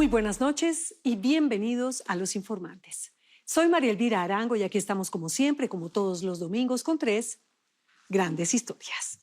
Muy buenas noches y bienvenidos a Los Informantes. Soy María Elvira Arango y aquí estamos como siempre, como todos los domingos, con tres grandes historias.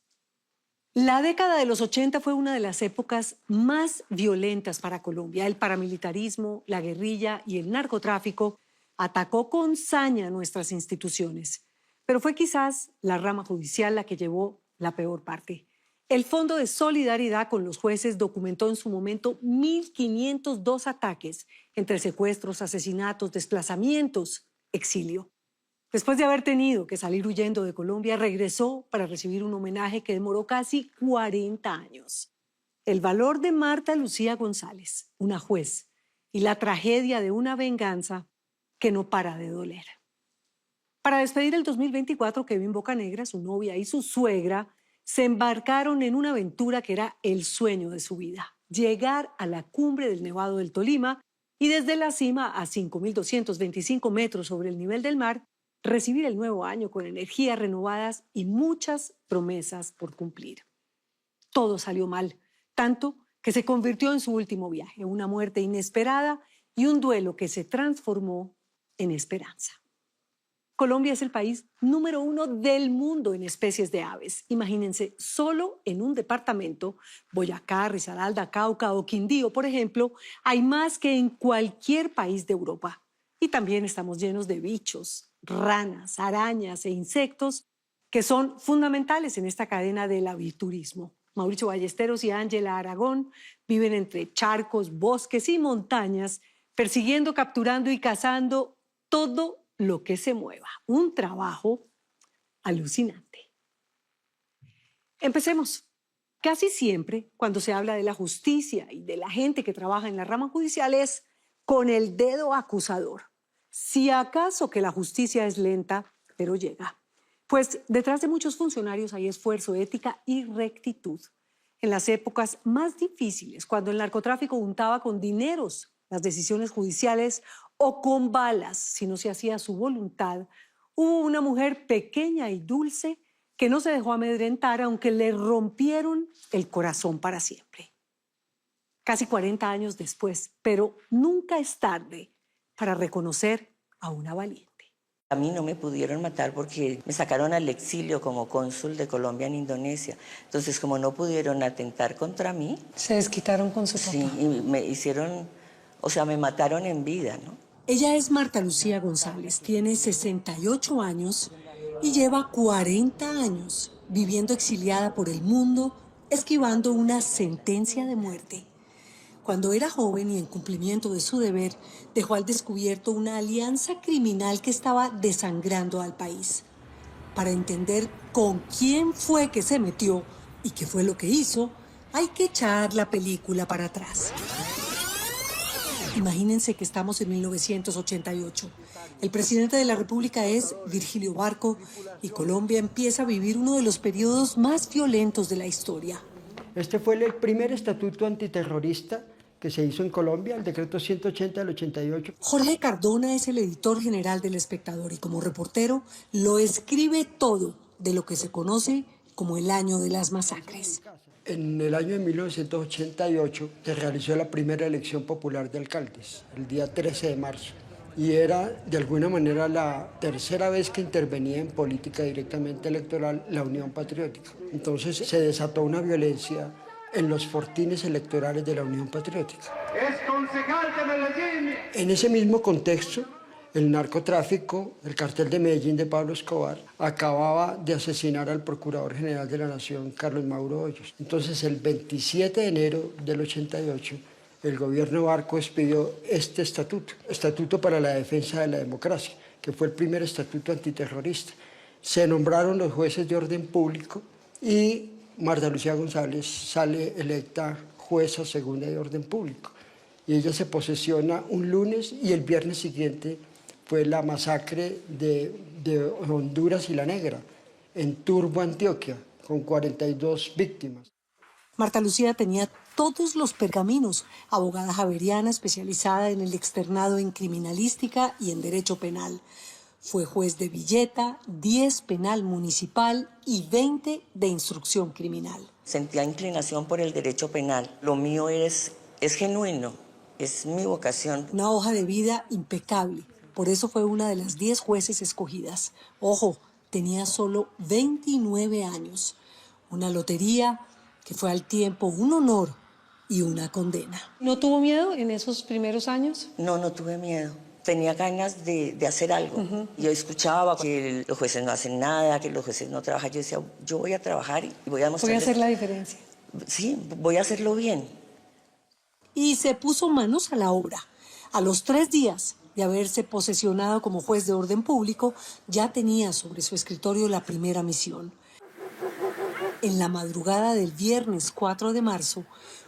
La década de los 80 fue una de las épocas más violentas para Colombia. El paramilitarismo, la guerrilla y el narcotráfico atacó con saña nuestras instituciones. Pero fue quizás la rama judicial la que llevó la peor parte. El Fondo de Solidaridad con los Jueces documentó en su momento 1.502 ataques entre secuestros, asesinatos, desplazamientos, exilio. Después de haber tenido que salir huyendo de Colombia, regresó para recibir un homenaje que demoró casi 40 años. El valor de Marta Lucía González, una juez, y la tragedia de una venganza que no para de doler. Para despedir el 2024, Kevin Bocanegra, su novia y su suegra se embarcaron en una aventura que era el sueño de su vida: llegar a la cumbre del Nevado del Tolima y desde la cima, a 5.225 metros sobre el nivel del mar, recibir el nuevo año con energías renovadas y muchas promesas por cumplir. Todo salió mal, tanto que se convirtió en su último viaje, una muerte inesperada y un duelo que se transformó en esperanza. Colombia es el país número 1 del mundo en especies de aves. Imagínense, solo en un departamento, Boyacá, Risaralda, Cauca o Quindío, por ejemplo, hay más que en cualquier país de Europa. Y también estamos llenos de bichos, ranas, arañas e insectos que son fundamentales en esta cadena del aviturismo. Mauricio Ballesteros y Ángela Aragón viven entre charcos, bosques y montañas, persiguiendo, capturando y cazando todo lo que se mueva. Un trabajo alucinante. Empecemos. Casi siempre, cuando se habla de la justicia y de la gente que trabaja en la rama judicial, es con el dedo acusador. Si acaso que la justicia es lenta, pero llega. Pues detrás de muchos funcionarios hay esfuerzo, ética y rectitud. En las épocas más difíciles, cuando el narcotráfico untaba con dineros las decisiones judiciales o con balas si no se hacía su voluntad, hubo una mujer pequeña y dulce que no se dejó amedrentar aunque le rompieron el corazón para siempre. Casi 40 años después, pero nunca es tarde para reconocer a una valiente. A mí no me pudieron matar porque me sacaron al exilio como cónsul de Colombia en Indonesia. Entonces, como no pudieron atentar contra mí... Se desquitaron con su papá. Sí, y me hicieron, me mataron en vida, ¿no? Ella es Marta Lucía González, tiene 68 años y lleva 40 años viviendo exiliada por el mundo, esquivando una sentencia de muerte. Cuando era joven y en cumplimiento de su deber, dejó al descubierto una alianza criminal que estaba desangrando al país. Para entender con quién fue que se metió y qué fue lo que hizo, hay que echar la película para atrás. Imagínense que estamos en 1988. El presidente de la República es Virgilio Barco y Colombia empieza a vivir uno de los periodos más violentos de la historia. Este fue el primer estatuto antiterrorista que se hizo en Colombia, el decreto 180 del 88. Jorge Cardona es el editor general del Espectador y como reportero lo escribe todo de lo que se conoce como el año de las masacres. En el año de 1988 se realizó la primera elección popular de alcaldes, el día 13 de marzo. Y era, de alguna manera, la tercera vez que intervenía en política directamente electoral la Unión Patriótica. Entonces se desató una violencia en los fortines electorales de la Unión Patriótica. Es concejal de Medellín. En ese mismo contexto, el narcotráfico, el cartel de Medellín de Pablo Escobar, acababa de asesinar al Procurador General de la Nación, Carlos Mauro Hoyos. Entonces, el 27 de enero del 88, el gobierno Barco expidió este estatuto para la defensa de la democracia, que fue el primer estatuto antiterrorista. Se nombraron los jueces de orden público y Marta Lucía González sale electa jueza segunda de orden público. Y ella se posesiona un lunes y el viernes siguiente fue la masacre de Honduras y La Negra, en Turbo, Antioquia, con 42 víctimas. Marta Lucía tenía todos los pergaminos, abogada javeriana especializada en el externado en criminalística y en derecho penal. Fue juez de Villeta, 10 penal municipal y 20 de instrucción criminal. Sentía inclinación por el derecho penal. Lo mío es genuino. Es mi vocación. Una hoja de vida impecable. Por eso fue una de las 10 jueces escogidas. Ojo, tenía solo 29 años. Una lotería que fue al tiempo un honor y una condena. ¿No tuvo miedo en esos primeros años? No, no tuve miedo. Tenía ganas de hacer algo. Yo escuchaba que los jueces no hacen nada, que los jueces no trabajan. Yo decía, yo voy a trabajar y voy a mostrar. Voy a hacer la diferencia. Sí, voy a hacerlo bien. Y se puso manos a la obra. A los 3 días de haberse posesionado como juez de orden público, ya tenía sobre su escritorio la primera misión. En la madrugada del viernes 4 de marzo,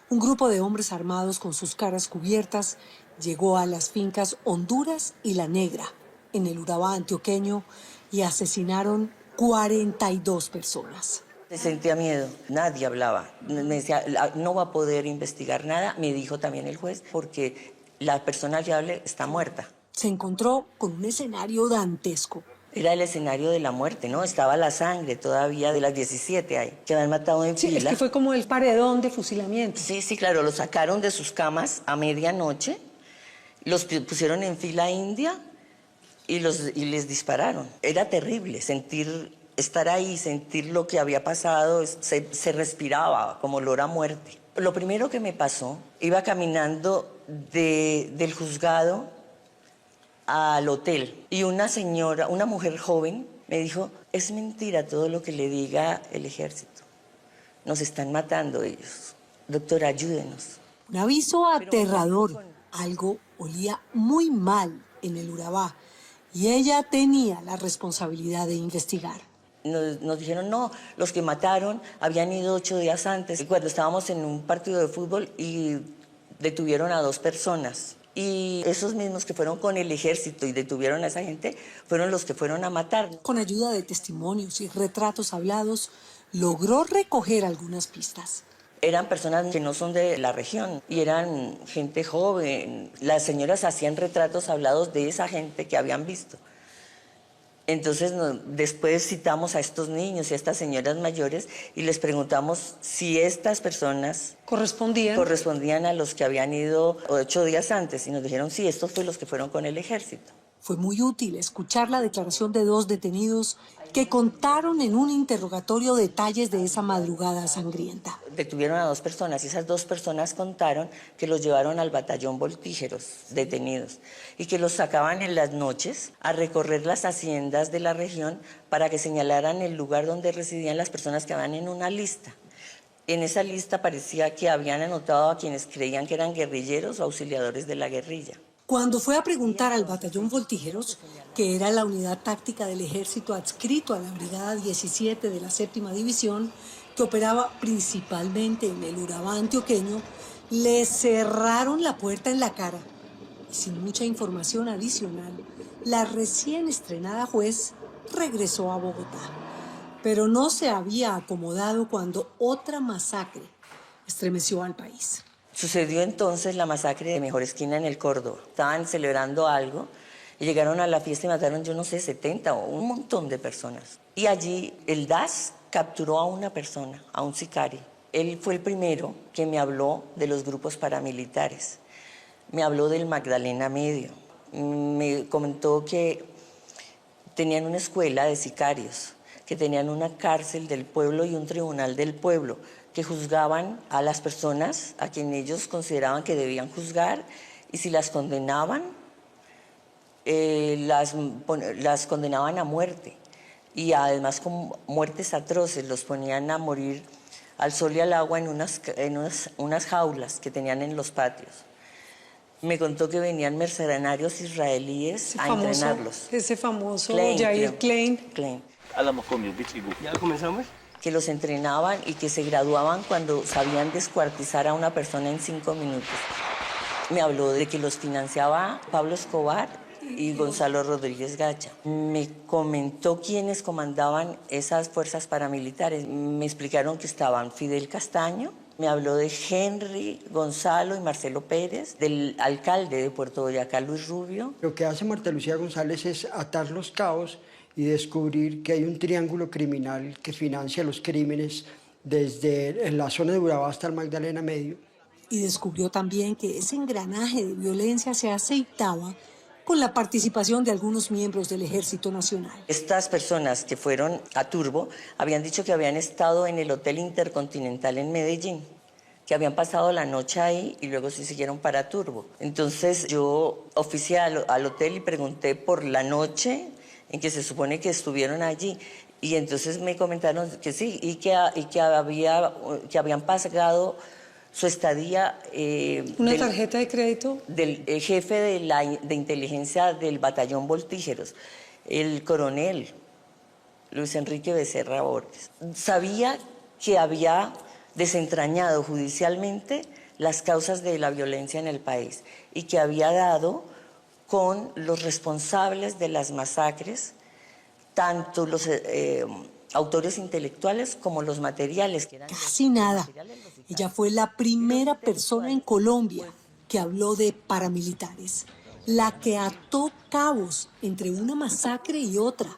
un grupo de hombres armados con sus caras cubiertas llegó a las fincas Honduras y La Negra, en el Urabá antioqueño, y asesinaron 42 personas. Sentía miedo, nadie hablaba. Me decía, no va a poder investigar nada, me dijo también el juez, porque la persona fiable está muerta. Se encontró con un escenario dantesco. Era el escenario de la muerte, ¿no? Estaba la sangre todavía de las 17 ahí, que habían matado en Sí, fila. es que fue como el paredón de fusilamiento. Sí, sí, claro, los sacaron de sus camas a medianoche, los pusieron en fila india y les dispararon. Era terrible estar ahí, sentir lo que había pasado, se respiraba como olor a muerte. Lo primero que me pasó, iba caminando del juzgado al hotel y una señora, una mujer joven, me dijo, es mentira todo lo que le diga el ejército. Nos están matando ellos. Doctora, ayúdenos. Un aviso aterrador. Algo olía muy mal en el Urabá y ella tenía la responsabilidad de investigar. Nos dijeron, no, los que mataron habían ido 8 días antes, cuando estábamos en un partido de fútbol y detuvieron a 2 personas. Y esos mismos que fueron con el ejército y detuvieron a esa gente fueron los que fueron a matar. Con ayuda de testimonios y retratos hablados, logró recoger algunas pistas. Eran personas que no son de la región y eran gente joven. Las señoras hacían retratos hablados de esa gente que habían visto. Entonces después citamos a estos niños y a estas señoras mayores y les preguntamos si estas personas correspondían a los que habían ido 8 días antes y nos dijeron sí, estos fueron los que fueron con el ejército. Fue muy útil escuchar la declaración de 2 detenidos que contaron en un interrogatorio detalles de esa madrugada sangrienta. Detuvieron a 2 personas y esas 2 personas contaron que los llevaron al batallón Voltígeros, detenidos, y que los sacaban en las noches a recorrer las haciendas de la región para que señalaran el lugar donde residían las personas que van en una lista. En esa lista parecía que habían anotado a quienes creían que eran guerrilleros o auxiliadores de la guerrilla. Cuando fue a preguntar al batallón Voltígeros, que era la unidad táctica del ejército adscrito a la Brigada 17 de la 7ª División, que operaba principalmente en el Urabá antioqueño, le cerraron la puerta en la cara. Y sin mucha información adicional, la recién estrenada juez regresó a Bogotá. Pero no se había acomodado cuando otra masacre estremeció al país. Sucedió entonces la masacre de Mejor Esquina en el Córdoba. Estaban celebrando algo y llegaron a la fiesta y mataron, yo no sé, 70 o un montón de personas. Y allí el DAS capturó a una persona, a un sicario. Él fue el primero que me habló de los grupos paramilitares. Me habló del Magdalena Medio. Me comentó que tenían una escuela de sicarios, que tenían una cárcel del pueblo y un tribunal del pueblo, que juzgaban a las personas a quien ellos consideraban que debían juzgar y si las condenaban, las condenaban a muerte y además con muertes atroces, los ponían a morir al sol y al agua en unas jaulas que tenían en los patios. Me contó que venían mercenarios israelíes a entrenarlos. Ese famoso Jair Klein. ¿Ya comenzamos? Que los entrenaban y que se graduaban cuando sabían descuartizar a una persona en 5 minutos. Me habló de que los financiaba Pablo Escobar y Gonzalo Rodríguez Gacha. Me comentó quiénes comandaban esas fuerzas paramilitares. Me explicaron que estaban Fidel Castaño, me habló de Henry, Gonzalo y Marcelo Pérez, del alcalde de Puerto Boyacá, Luis Rubio. Lo que hace Marta Lucía González es atar los cabos y descubrir que hay un triángulo criminal que financia los crímenes desde en la zona de Urabá hasta el Magdalena Medio. y descubrió también que ese engranaje de violencia se aceitaba con la participación de algunos miembros del Ejército Nacional. Estas personas que fueron a Turbo habían dicho que habían estado en el Hotel Intercontinental en Medellín, que habían pasado la noche ahí y luego se siguieron para Turbo. Entonces yo oficié al hotel y pregunté por la noche en que se supone que estuvieron allí. Y entonces me comentaron que sí, y que habían pagado su estadía. ¿Una tarjeta de crédito? Del jefe de inteligencia del batallón Voltígeros, el coronel Luis Enrique Becerra Borges. Sabía que había desentrañado judicialmente las causas de la violencia en el país y que había dado con los responsables de las masacres, tanto los autores intelectuales como los materiales. Casi nada. Ella fue la primera persona en Colombia que habló de paramilitares, la que ató cabos entre una masacre y otra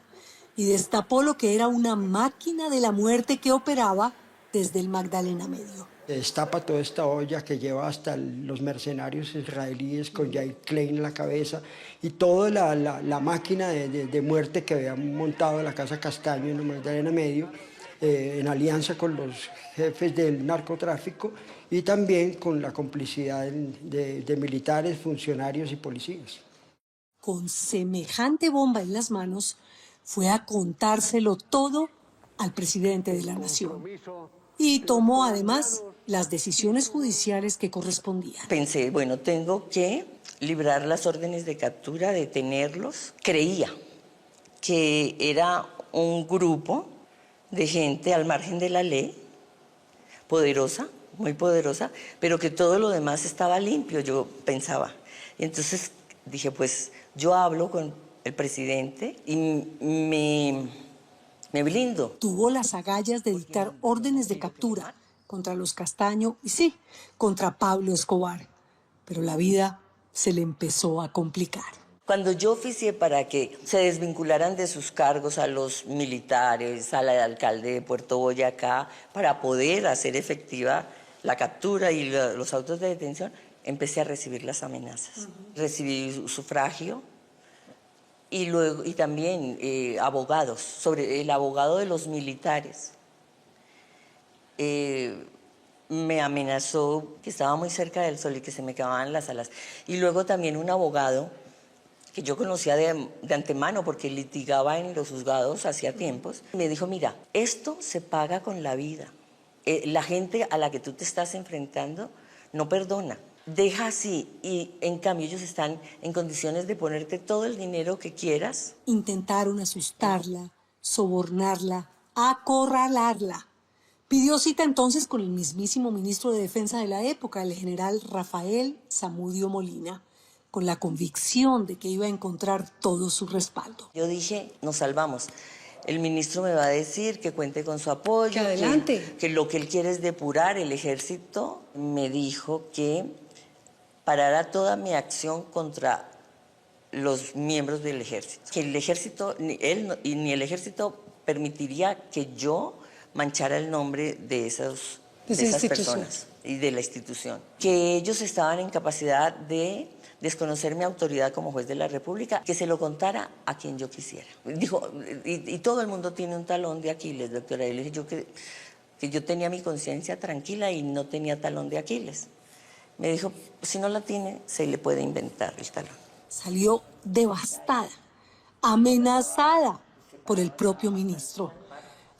y destapó lo que era una máquina de la muerte que operaba desde el Magdalena Medio. Destapa toda esta olla que lleva hasta los mercenarios israelíes con Yair Klein en la cabeza y toda la máquina de muerte que habían montado en la Casa Castaño en el Magdalena Medio, en alianza con los jefes del narcotráfico y también con la complicidad de militares, funcionarios y policías. Con semejante bomba en las manos, fue a contárselo todo al presidente de la nación. Y tomó además las decisiones judiciales que correspondían. Pensé, bueno, tengo que librar las órdenes de captura, detenerlos. Creía que era un grupo de gente al margen de la ley, poderosa, muy poderosa, pero que todo lo demás estaba limpio, yo pensaba. Y entonces dije, pues yo hablo con el presidente y me blindo. Tuvo las agallas de dictar órdenes de captura contra los Castaño y sí, contra Pablo Escobar. Pero la vida se le empezó a complicar. Cuando yo oficié para que se desvincularan de sus cargos a los militares, al alcalde de Puerto Boyacá, para poder hacer efectiva la captura y los autos de detención, empecé a recibir las amenazas. Recibí sufragio y luego y también abogados, sobre el abogado de los militares. Me amenazó que estaba muy cerca del sol y que se me acababan las alas. Y luego también un abogado que yo conocía de antemano porque litigaba en los juzgados hacía tiempos, me dijo, mira, esto se paga con la vida. La gente a la que tú te estás enfrentando no perdona. Deja así y en cambio ellos están en condiciones de ponerte todo el dinero que quieras. Intentaron asustarla, sobornarla, acorralarla. Pidió cita entonces con el mismísimo ministro de Defensa de la época, el general Rafael Zamudio Molina, con la convicción de que iba a encontrar todo su respaldo. Yo dije, nos salvamos. El ministro me va a decir que cuente con su apoyo. Que adelante. Que lo que él quiere es depurar el ejército. Me dijo que parara toda mi acción contra los miembros del ejército. Que el ejército, ni él ni el ejército permitiría que yo manchara el nombre de esas personas y de la institución. Que ellos estaban en capacidad de desconocer mi autoridad como juez de la República, que se lo contara a quien yo quisiera. Dijo, y todo el mundo tiene un talón de Aquiles, doctora. Y le dije yo que yo tenía mi conciencia tranquila y no tenía talón de Aquiles. Me dijo, si no la tiene, se le puede inventar el talón. Salió devastada, amenazada por el propio ministro.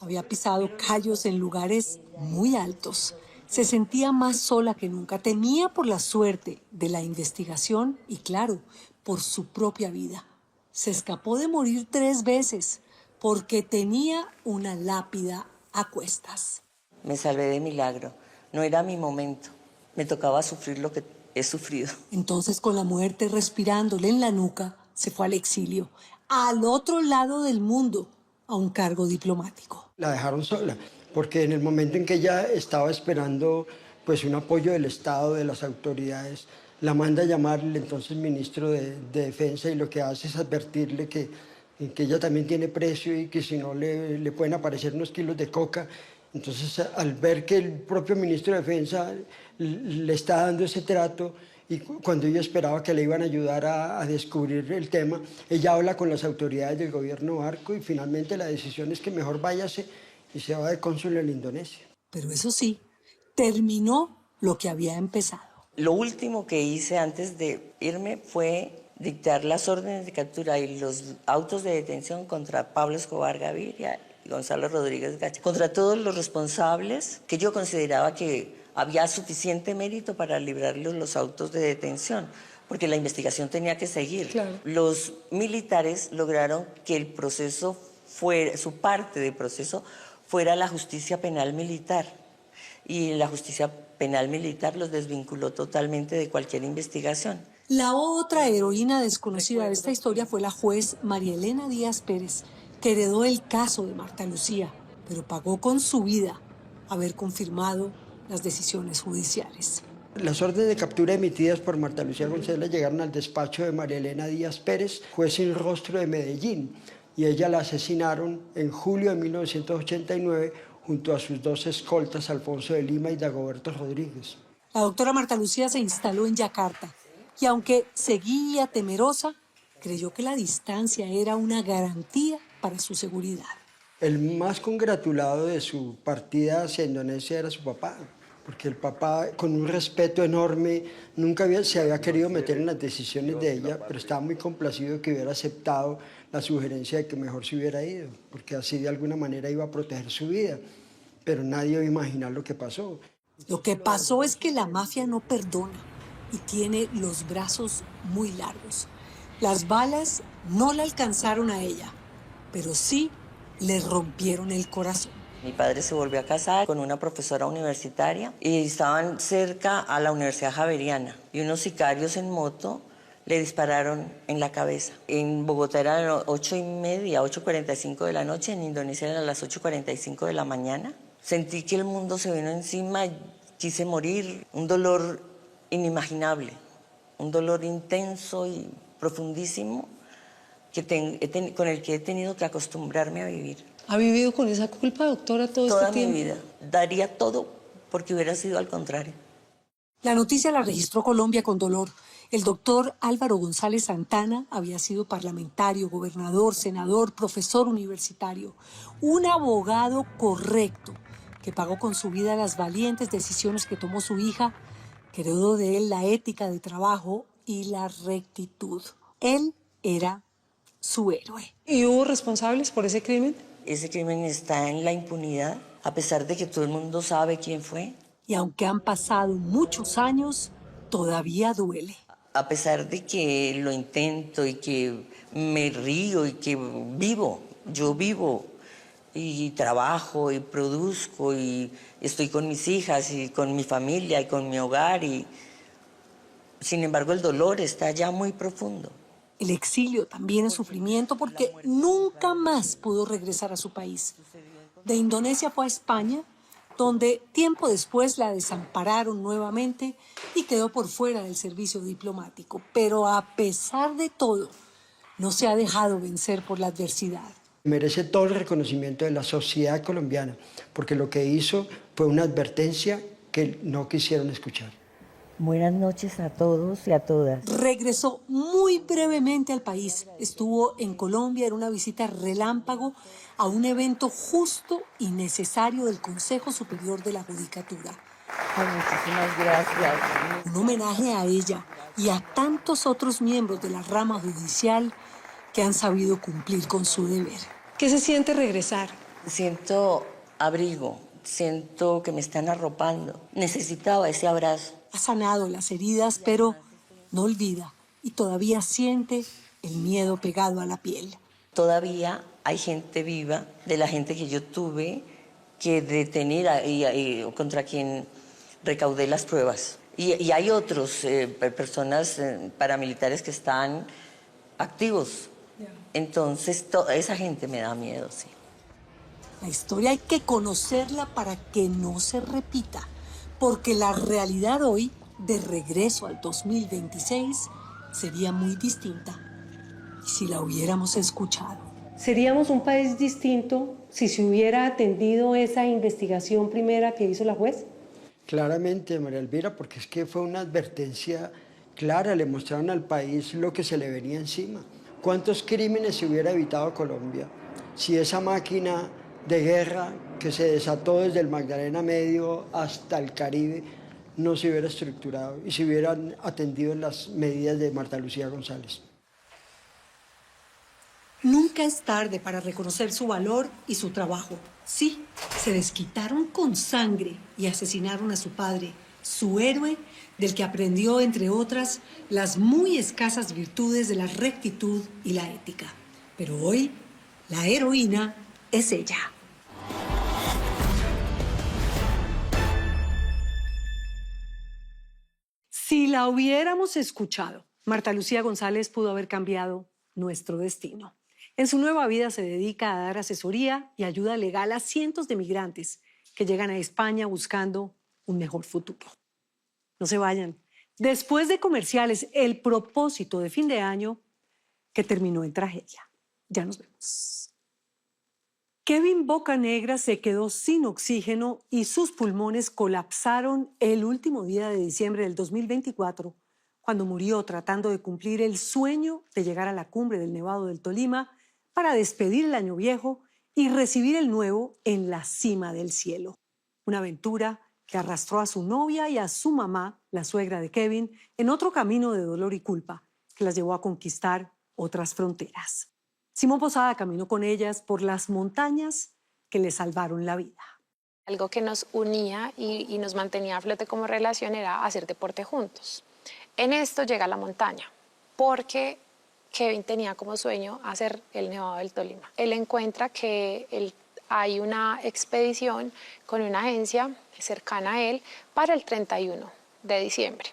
Había pisado callos en lugares muy altos. Se sentía más sola que nunca. Temía por la suerte de la investigación y, claro, por su propia vida. Se escapó de morir 3 veces porque tenía una lápida a cuestas. Me salvé de milagro. No era mi momento. Me tocaba sufrir lo que he sufrido. Entonces, con la muerte respirándole en la nuca, se fue al exilio, al otro lado del mundo, a un cargo diplomático. La dejaron sola, porque en el momento en que ella estaba esperando pues, un apoyo del Estado, de las autoridades, la manda a llamar el entonces ministro de Defensa y lo que hace es advertirle que ella también tiene precio y que si no le pueden aparecer unos kilos de coca Entonces, al ver que el propio ministro de Defensa le está dando ese trato, y cuando ella esperaba que le iban a ayudar a descubrir el tema, ella habla con las autoridades del gobierno Barco y finalmente la decisión es que mejor váyase y se va de cónsul en Indonesia. Pero eso sí, terminó lo que había empezado. Lo último que hice antes de irme fue dictar las órdenes de captura y los autos de detención contra Pablo Escobar Gaviria y Gonzalo Rodríguez Gacha, contra todos los responsables que yo consideraba que había suficiente mérito para librarles los autos de detención, porque la investigación tenía que seguir. Claro. Los militares lograron que el proceso fuera, su parte del proceso fuera la justicia penal militar, y la justicia penal militar los desvinculó totalmente de cualquier investigación. La otra heroína desconocida de esta historia fue la juez María Elena Díaz Pérez, que heredó el caso de Marta Lucía, pero pagó con su vida haber confirmado las decisiones judiciales. Las órdenes de captura emitidas por Marta Lucía González llegaron al despacho de María Elena Díaz Pérez, juez sin rostro de Medellín, y ella la asesinaron en julio de 1989 junto a sus dos escoltas, Alfonso de Lima y Dagoberto Rodríguez. La doctora Marta Lucía se instaló en Yakarta y aunque seguía temerosa, creyó que la distancia era una garantía para su seguridad. El más congratulado de su partida hacia Indonesia era su papá, porque el papá, con un respeto enorme, nunca se había querido meter en las decisiones de ella, pero estaba muy complacido que hubiera aceptado la sugerencia de que mejor se hubiera ido, porque así de alguna manera iba a proteger su vida, pero nadie iba a imaginar lo que pasó. Lo que pasó es que la mafia no perdona y tiene los brazos muy largos. Las balas no la alcanzaron a ella, pero sí le rompieron el corazón. Mi padre se volvió a casar con una profesora universitaria y estaban cerca a la Universidad Javeriana y unos sicarios en moto le dispararon en la cabeza. En Bogotá eran las 8:30, 8:45 de la noche, en Indonesia eran las 8:45 de la mañana. Sentí que el mundo se vino encima, quise morir, un dolor inimaginable, un dolor intenso y profundísimo con el que he tenido que acostumbrarme a vivir. ¿Ha vivido con esa culpa, doctora, todo Toda este tiempo? mi vida. Daría todo porque hubiera sido al contrario. La noticia la registró Colombia con dolor. El doctor Álvaro González Santana había sido parlamentario, gobernador, senador, profesor universitario, un abogado correcto que pagó con su vida las valientes decisiones que tomó su hija, que heredó de él la ética de trabajo y la rectitud. Él era su héroe. ¿Y hubo responsables por ese crimen? Ese crimen está en la impunidad, a pesar de que todo el mundo sabe quién fue. Y aunque han pasado muchos años, todavía duele. A pesar de que lo intento y que me río y que yo vivo y trabajo y produzco y estoy con mis hijas y con mi familia y con mi hogar y sin embargo el dolor está ya muy profundo. El exilio también es sufrimiento porque nunca más pudo regresar a su país. De Indonesia fue a España, donde tiempo después la desampararon nuevamente y quedó por fuera del servicio diplomático. Pero a pesar de todo, no se ha dejado vencer por la adversidad. Merece todo el reconocimiento de la sociedad colombiana, porque lo que hizo fue una advertencia que no quisieron escuchar. Buenas noches a todos y a todas. Regresó muy brevemente al país. Estuvo en Colombia en una visita relámpago a un evento justo y necesario del Consejo Superior de la Judicatura. Ay, muchísimas gracias. Un homenaje a ella y a tantos otros miembros de la rama judicial que han sabido cumplir con su deber. ¿Qué se siente regresar? Siento abrigo, siento que me están arropando. Necesitaba ese abrazo. Ha sanado las heridas, pero no olvida y todavía siente el miedo pegado a la piel. Todavía hay gente viva, de la gente que yo tuve que detener y contra quien recaudé las pruebas. Y hay otros, personas paramilitares que están activos. Entonces, esa gente me da miedo, sí. La historia hay que conocerla para que no se repita, porque la realidad hoy, de regreso al 2026, sería muy distinta. Y si la hubiéramos escuchado. Seríamos un país distinto si se hubiera atendido esa investigación primera que hizo la juez? Claramente, María Elvira, porque es que fue una advertencia clara, le mostraron al país lo que se le venía encima. ¿Cuántos crímenes se hubiera evitado Colombia si esa máquina de guerra que se desató desde el Magdalena Medio hasta el Caribe no se hubiera estructurado y se hubieran atendido las medidas de Marta Lucía González? Nunca es tarde para reconocer su valor y su trabajo. Sí, se desquitaron con sangre y asesinaron a su padre, su héroe, del que aprendió, entre otras, las muy escasas virtudes de la rectitud y la ética. Pero hoy, la heroína es ella. Si la hubiéramos escuchado, Marta Lucía González pudo haber cambiado nuestro destino. En su nueva vida se dedica a dar asesoría y ayuda legal a cientos de migrantes que llegan a España buscando un mejor futuro. No se vayan. Después de comerciales, el propósito de fin de año que terminó en tragedia. Ya nos vemos. Kevin Bocanegra se quedó sin oxígeno y sus pulmones colapsaron el último día de diciembre del 2024, cuando murió tratando de cumplir el sueño de llegar a la cumbre del Nevado del Tolima para despedir el año viejo y recibir el nuevo en la cima del cielo. Una aventura que arrastró a su novia y a su mamá, la suegra de Kevin, en otro camino de dolor y culpa que las llevó a conquistar otras fronteras. Simón Posada caminó con ellas por las montañas que le salvaron la vida. Algo que nos unía y nos mantenía a flote como relación era hacer deporte juntos. En esto llega la montaña, porque Kevin tenía como sueño hacer el Nevado del Tolima. Él encuentra que hay una expedición con una agencia cercana a él para el 31 de diciembre.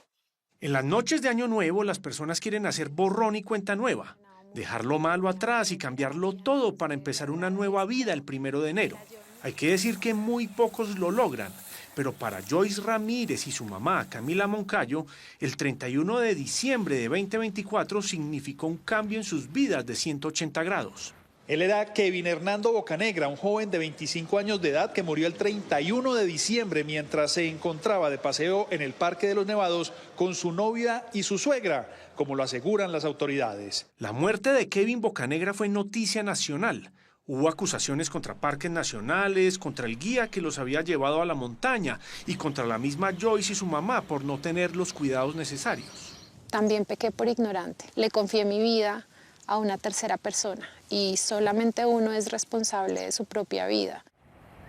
En las noches de Año Nuevo, las personas quieren hacer borrón y cuenta nueva, dejar lo malo atrás y cambiarlo todo para empezar una nueva vida el 1 de enero. Hay que decir que muy pocos lo logran, pero para Joyce Ramírez y su mamá, Camila Moncayo, el 31 de diciembre de 2024 significó un cambio en sus vidas de 180 grados. Él era Kevin Hernando Bocanegra, un joven de 25 años de edad que murió el 31 de diciembre mientras se encontraba de paseo en el Parque de los Nevados con su novia y su suegra, como lo aseguran las autoridades. La muerte de Kevin Bocanegra fue noticia nacional. Hubo acusaciones contra parques nacionales, contra el guía que los había llevado a la montaña y contra la misma Joyce y su mamá por no tener los cuidados necesarios. También pequé por ignorante. Le confié mi vida a una tercera persona y solamente uno es responsable de su propia vida.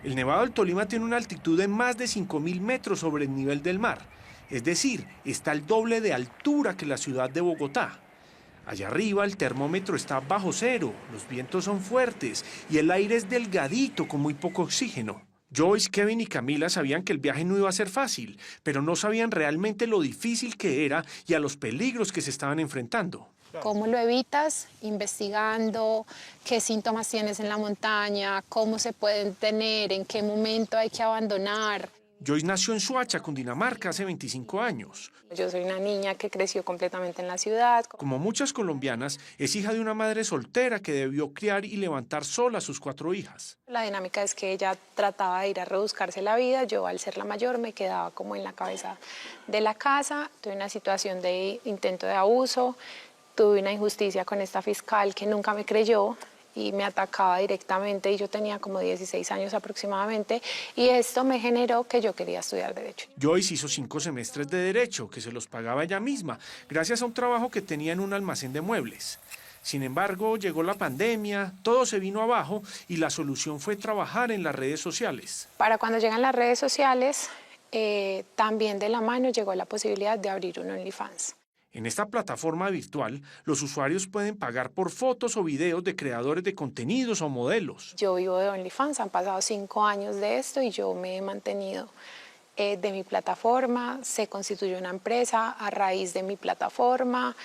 El Nevado del Tolima tiene una altitud de más de 5.000 metros sobre el nivel del mar, es decir, está al doble de altura que la ciudad de Bogotá. Allá arriba el termómetro está bajo cero, los vientos son fuertes y el aire es delgadito con muy poco oxígeno. Joyce, Kevin y Camila sabían que el viaje no iba a ser fácil, pero no sabían realmente lo difícil que era y a los peligros que se estaban enfrentando. ¿Cómo lo evitas? Investigando qué síntomas tienes en la montaña, cómo se pueden tener, en qué momento hay que abandonar. Joyce nació en Soacha, Cundinamarca, hace 25 años. Yo soy una niña que creció completamente en la ciudad. Como muchas colombianas, es hija de una madre soltera que debió criar y levantar sola a sus 4 hijas. La dinámica es que ella trataba de ir a rebuscarse la vida. Yo, al ser la mayor, me quedaba como en la cabeza de la casa. Tuve una situación de intento de abuso. Tuve una injusticia con esta fiscal que nunca me creyó y me atacaba directamente, y yo tenía como 16 años aproximadamente, y esto me generó que yo quería estudiar Derecho. Joyce hizo 5 semestres de Derecho, que se los pagaba ella misma, gracias a un trabajo que tenía en un almacén de muebles. Sin embargo, llegó la pandemia, todo se vino abajo y la solución fue trabajar en las redes sociales. Para cuando llegan las redes sociales, también de la mano llegó la posibilidad de abrir un OnlyFans. En esta plataforma virtual, los usuarios pueden pagar por fotos o videos de creadores de contenidos o modelos. Yo vivo de OnlyFans, han pasado 5 años de esto y yo me he mantenido de mi plataforma. Se constituyó una empresa a raíz de mi plataforma,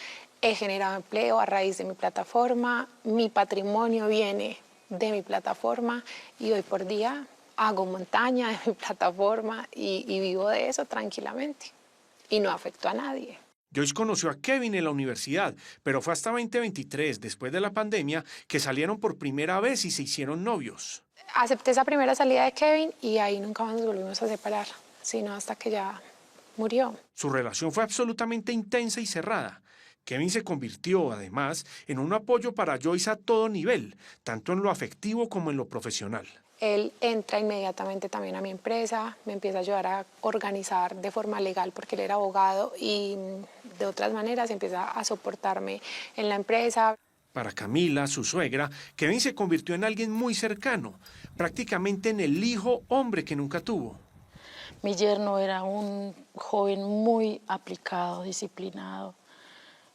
he generado empleo a raíz de mi plataforma, mi patrimonio viene de mi plataforma y hoy por día hago montaña de mi plataforma y vivo de eso tranquilamente y no afecto a nadie. Joyce conoció a Kevin en la universidad, pero fue hasta 2023, después de la pandemia, que salieron por primera vez y se hicieron novios. Acepté esa primera salida de Kevin y ahí nunca más nos volvimos a separar, sino hasta que ya murió. Su relación fue absolutamente intensa y cerrada. Kevin se convirtió, además, en un apoyo para Joyce a todo nivel, tanto en lo afectivo como en lo profesional. Él entra inmediatamente también a mi empresa, me empieza a ayudar a organizar de forma legal porque él era abogado y de otras maneras empieza a soportarme en la empresa. Para Camila, su suegra, Kevin se convirtió en alguien muy cercano, prácticamente en el hijo hombre que nunca tuvo. Mi yerno era un joven muy aplicado, disciplinado,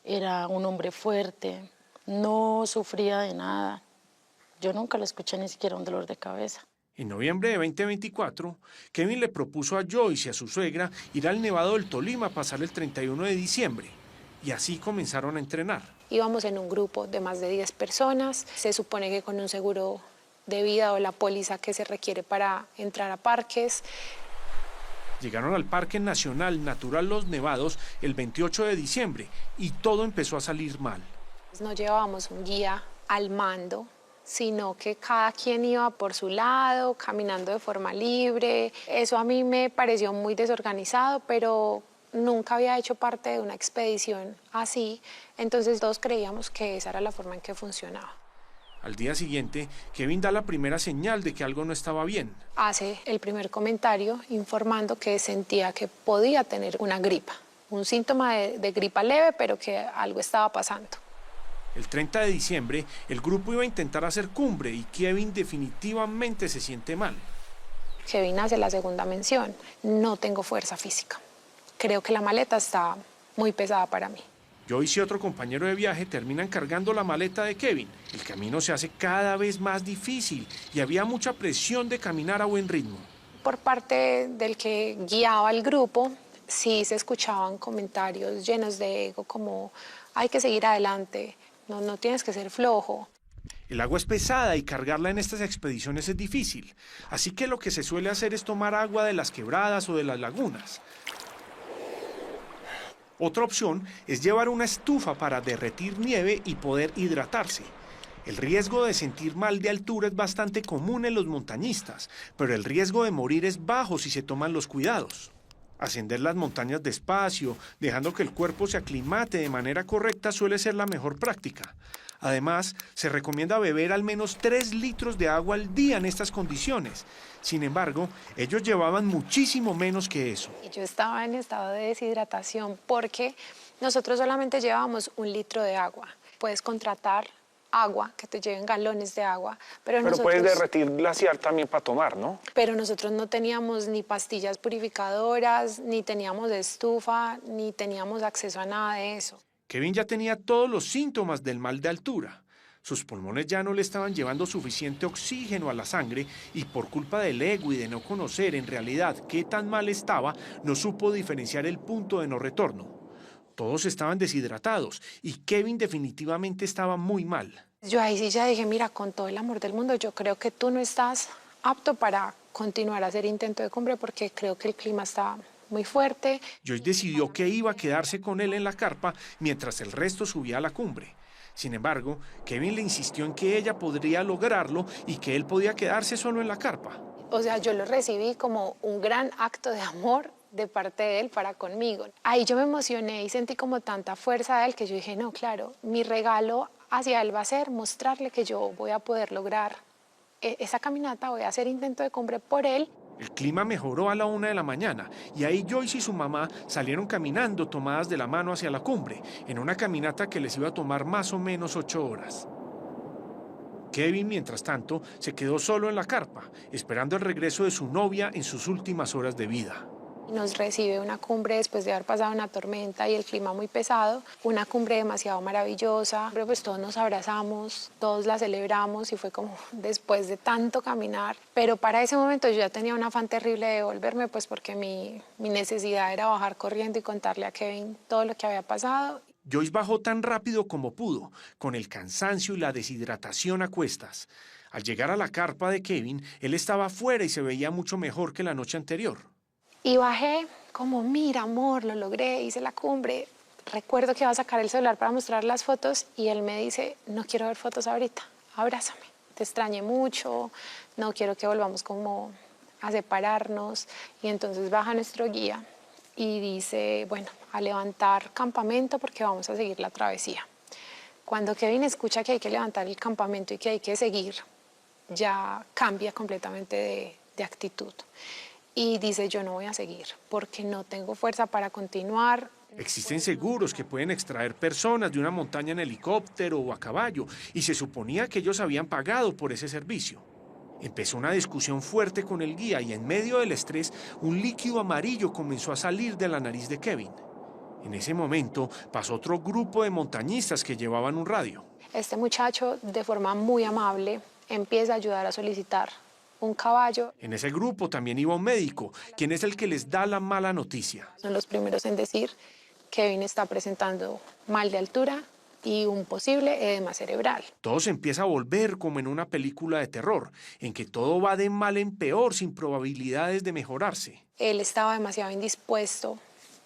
era un hombre fuerte, no sufría de nada. Yo nunca lo escuché ni siquiera un dolor de cabeza. En noviembre de 2024, Kevin le propuso a Joyce y a su suegra ir al Nevado del Tolima a pasar el 31 de diciembre. Y así comenzaron a entrenar. Íbamos en un grupo de más de 10 personas. Se supone que con un seguro de vida o la póliza que se requiere para entrar a parques. Llegaron al Parque Nacional Natural Los Nevados el 28 de diciembre y todo empezó a salir mal. No llevábamos un guía al mando, sino que cada quien iba por su lado, caminando de forma libre. Eso a mí me pareció muy desorganizado, pero nunca había hecho parte de una expedición así, entonces todos creíamos que esa era la forma en que funcionaba. Al día siguiente, Kevin da la primera señal de que algo no estaba bien. Hace el primer comentario informando que sentía que podía tener una gripa, un síntoma de gripa leve, pero que algo estaba pasando. El 30 de diciembre, el grupo iba a intentar hacer cumbre y Kevin definitivamente se siente mal. Kevin hace la segunda mención, no tengo fuerza física. Creo que la maleta está muy pesada para mí. Joyce y otro compañero de viaje terminan cargando la maleta de Kevin. El camino se hace cada vez más difícil y había mucha presión de caminar a buen ritmo. Por parte del que guiaba al grupo, sí se escuchaban comentarios llenos de ego, como hay que seguir adelante, no tienes que ser flojo. El agua es pesada y cargarla en estas expediciones es difícil, así que lo que se suele hacer es tomar agua de las quebradas o de las lagunas. Otra opción es llevar una estufa para derretir nieve y poder hidratarse. El riesgo de sentir mal de altura es bastante común en los montañistas, pero el riesgo de morir es bajo si se toman los cuidados. Ascender las montañas despacio, dejando que el cuerpo se aclimate de manera correcta, suele ser la mejor práctica. Además, se recomienda beber al menos 3 litros de agua al día en estas condiciones. Sin embargo, ellos llevaban muchísimo menos que eso. Yo estaba en estado de deshidratación porque nosotros solamente llevábamos 1 litro de agua. Puedes contratar agua, que te lleven galones de agua. Pero nosotros, puedes derretir glaciar también para tomar, ¿no? Pero nosotros no teníamos ni pastillas purificadoras, ni teníamos estufa, ni teníamos acceso a nada de eso. Kevin ya tenía todos los síntomas del mal de altura. Sus pulmones ya no le estaban llevando suficiente oxígeno a la sangre y por culpa del ego y de no conocer en realidad qué tan mal estaba, no supo diferenciar el punto de no retorno. Todos estaban deshidratados y Kevin definitivamente estaba muy mal. Yo ahí sí ya dije, mira, con todo el amor del mundo, yo creo que tú no estás apto para continuar a hacer intento de cumbre porque creo que el clima está muy fuerte. Joyce decidió que iba a quedarse con él en la carpa mientras el resto subía a la cumbre. Sin embargo, Kevin le insistió en que ella podría lograrlo y que él podía quedarse solo en la carpa. O sea, yo lo recibí como un gran acto de amor de parte de él para conmigo. Ahí yo me emocioné y sentí como tanta fuerza de él que yo dije, no, claro, mi regalo hacia él va a ser mostrarle que yo voy a poder lograr esa caminata, voy a hacer intento de cumbre por él. El clima mejoró a la 1 de la mañana y ahí Joyce y su mamá salieron caminando tomadas de la mano hacia la cumbre, en una caminata que les iba a tomar más o menos 8 horas. Kevin, mientras tanto, se quedó solo en la carpa, esperando el regreso de su novia en sus últimas horas de vida. Nos recibe una cumbre después de haber pasado una tormenta y el clima muy pesado, una cumbre demasiado maravillosa, pues todos nos abrazamos, todos la celebramos y fue como después de tanto caminar, pero para ese momento yo ya tenía un afán terrible de volverme, pues porque mi necesidad era bajar corriendo y contarle a Kevin todo lo que había pasado. Joyce bajó tan rápido como pudo, con el cansancio y la deshidratación a cuestas. Al llegar a la carpa de Kevin, él estaba afuera y se veía mucho mejor que la noche anterior. Y bajé como, mira, amor, lo logré, hice la cumbre. recuerdo que iba a sacar el celular para mostrar las fotos y él me dice, no quiero ver fotos ahorita, abrázame, te extrañé mucho, no quiero que volvamos como a separarnos. Y entonces baja nuestro guía y dice, bueno, a levantar campamento porque vamos a seguir la travesía. Cuando Kevin escucha que hay que levantar el campamento y que hay que seguir, ya cambia completamente de actitud. Y dice, yo no voy a seguir porque no tengo fuerza para continuar. Existen seguros que pueden extraer personas de una montaña en helicóptero o a caballo, y se suponía que ellos habían pagado por ese servicio. Empezó una discusión fuerte con el guía y en medio del estrés, un líquido amarillo comenzó a salir de la nariz de Kevin. En ese momento pasó otro grupo de montañistas que llevaban un radio. Este muchacho, de forma muy amable, empieza a ayudar a solicitar un caballo. En ese grupo también iba un médico, quien es el que les da la mala noticia. Son los primeros en decir que Kevin está presentando mal de altura y un posible edema cerebral. Todo se empieza a volver como en una película de terror, en que todo va de mal en peor sin probabilidades de mejorarse. Él estaba demasiado indispuesto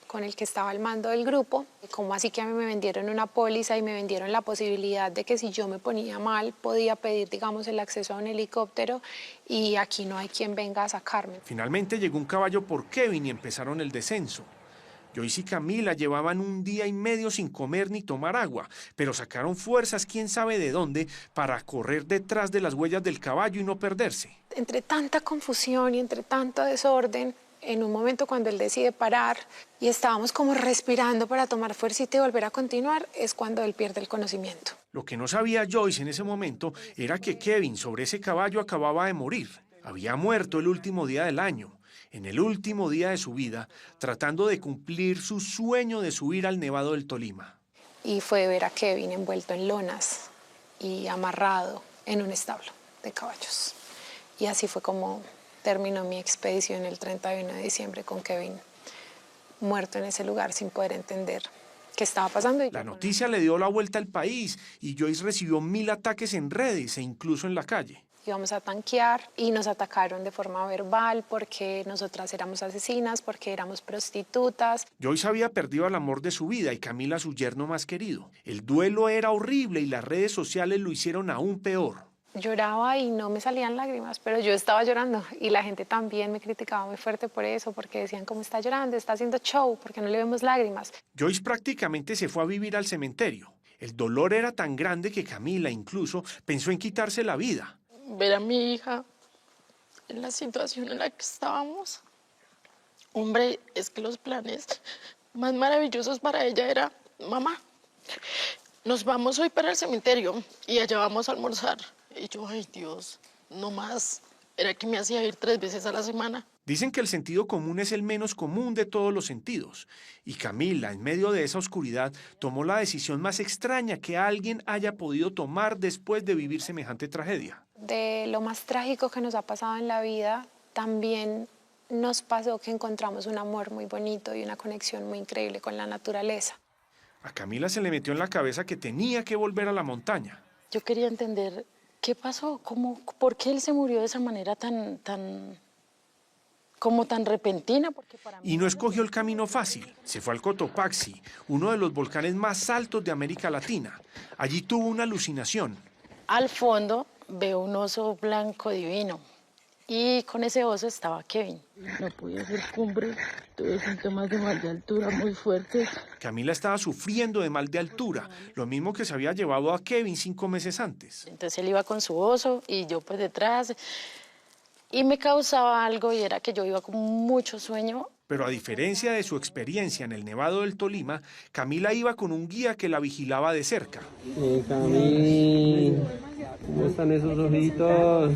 con el que estaba al mando del grupo. Como así que a mí me vendieron una póliza y me vendieron la posibilidad de que si yo me ponía mal podía pedir, digamos, el acceso a un helicóptero y aquí no hay quien venga a sacarme. Finalmente llegó un caballo por Kevin y empezaron el descenso. Joyce y Camila llevaban un día y medio sin comer ni tomar agua, pero sacaron fuerzas quién sabe de dónde para correr detrás de las huellas del caballo y no perderse. Entre tanta confusión y entre tanto desorden, en un momento cuando él decide parar y estábamos como respirando para tomar fuercita y volver a continuar, es cuando él pierde el conocimiento. Lo que no sabía Joyce en ese momento era que Kevin sobre ese caballo acababa de morir. Había muerto el último día del año, en el último día de su vida, tratando de cumplir su sueño de subir al Nevado del Tolima. Y fue ver a Kevin envuelto en lonas y amarrado en un establo de caballos. Y así fue como terminó mi expedición el 31 de diciembre con Kevin muerto en ese lugar sin poder entender qué estaba pasando. La noticia le dio la vuelta al país y Joyce recibió 1000 ataques en redes e incluso en la calle. Íbamos a tanquear y nos atacaron de forma verbal porque nosotras éramos asesinas, porque éramos prostitutas. Joyce había perdido el amor de su vida y Camila su yerno más querido. El duelo era horrible y las redes sociales lo hicieron aún peor. Lloraba y no me salían lágrimas, pero yo estaba llorando y la gente también me criticaba muy fuerte por eso, porque decían, ¿cómo está llorando? Está haciendo show, porque no le vemos lágrimas. Joyce prácticamente se fue a vivir al cementerio. El dolor era tan grande que Camila incluso pensó en quitarse la vida. Ver a mi hija en la situación en la que estábamos. Hombre, es que los planes más maravillosos para ella era, mamá, nos vamos hoy para el cementerio y allá vamos a almorzar. Y yo, ay Dios, no más. Era que me hacía ir 3 veces a la semana. Dicen que el sentido común es el menos común de todos los sentidos. Y Camila, en medio de esa oscuridad, tomó la decisión más extraña que alguien haya podido tomar después de vivir semejante tragedia. De lo más trágico que nos ha pasado en la vida, también nos pasó que encontramos un amor muy bonito y una conexión muy increíble con la naturaleza. A Camila se le metió en la cabeza que tenía que volver a la montaña. Yo quería entender qué pasó, por qué él se murió de esa manera tan repentina. Porque para mí y no escogió el camino fácil. Se fue al Cotopaxi, uno de los volcanes más altos de América Latina. Allí tuvo una alucinación. Al fondo veo un oso blanco divino y con ese oso estaba Kevin. No podía hacer cumbre, tuve síntomas de mal de altura muy fuertes. Camila estaba sufriendo de mal de altura, lo mismo que se había llevado a Kevin 5 meses antes. Entonces él iba con su oso y yo pues detrás. Y me causaba algo y era que yo iba con mucho sueño. Pero a diferencia de su experiencia en el Nevado del Tolima, Camila iba con un guía que la vigilaba de cerca. Camila, ¿cómo están esos ojitos?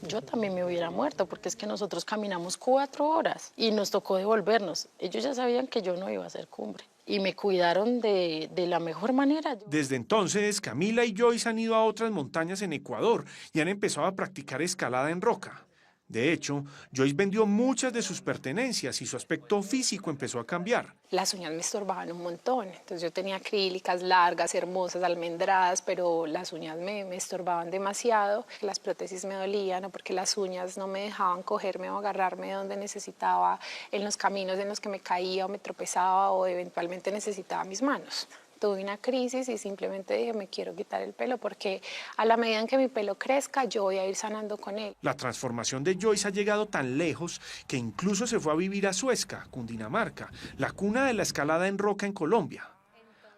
Yo también me hubiera muerto porque es que nosotros caminamos 4 horas y nos tocó devolvernos. Ellos ya sabían que yo no iba a hacer cumbre y me cuidaron de la mejor manera. Desde entonces, Camila y Joyce han ido a otras montañas en Ecuador y han empezado a practicar escalada en roca. De hecho, Joyce vendió muchas de sus pertenencias y su aspecto físico empezó a cambiar. Las uñas me estorbaban un montón, entonces yo tenía acrílicas largas, hermosas, almendradas, pero las uñas me estorbaban demasiado. Las prótesis me dolían, ¿no? Porque las uñas no me dejaban cogerme o agarrarme donde necesitaba, en los caminos en los que me caía o me tropezaba o eventualmente necesitaba mis manos. Tuve una crisis y simplemente dije, me quiero quitar el pelo porque a la medida en que mi pelo crezca, yo voy a ir sanando con él. La transformación de Joyce ha llegado tan lejos que incluso se fue a vivir a Suezca, Cundinamarca, la cuna de la escalada en roca en Colombia.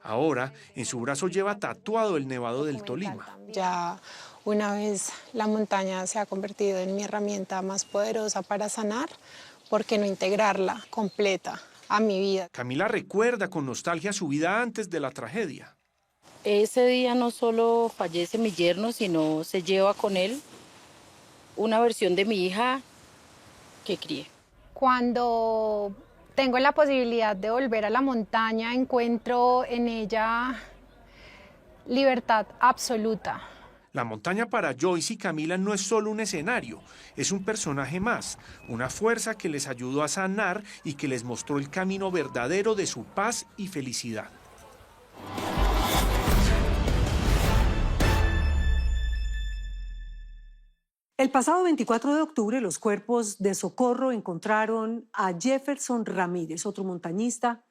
Ahora, en su brazo lleva tatuado el Nevado del Tolima. Ya una vez la montaña se ha convertido en mi herramienta más poderosa para sanar, ¿por qué no integrarla completa a mi vida? Camila recuerda con nostalgia su vida antes de la tragedia. Ese día no solo fallece mi yerno, sino se lleva con él una versión de mi hija que crié. Cuando tengo la posibilidad de volver a la montaña, encuentro en ella libertad absoluta. La montaña para Joyce y Camila no es solo un escenario, es un personaje más, una fuerza que les ayudó a sanar y que les mostró el camino verdadero de su paz y felicidad. El pasado 24 de octubre, los cuerpos de Socorro encontraron a Jefferson Ramírez, otro montañista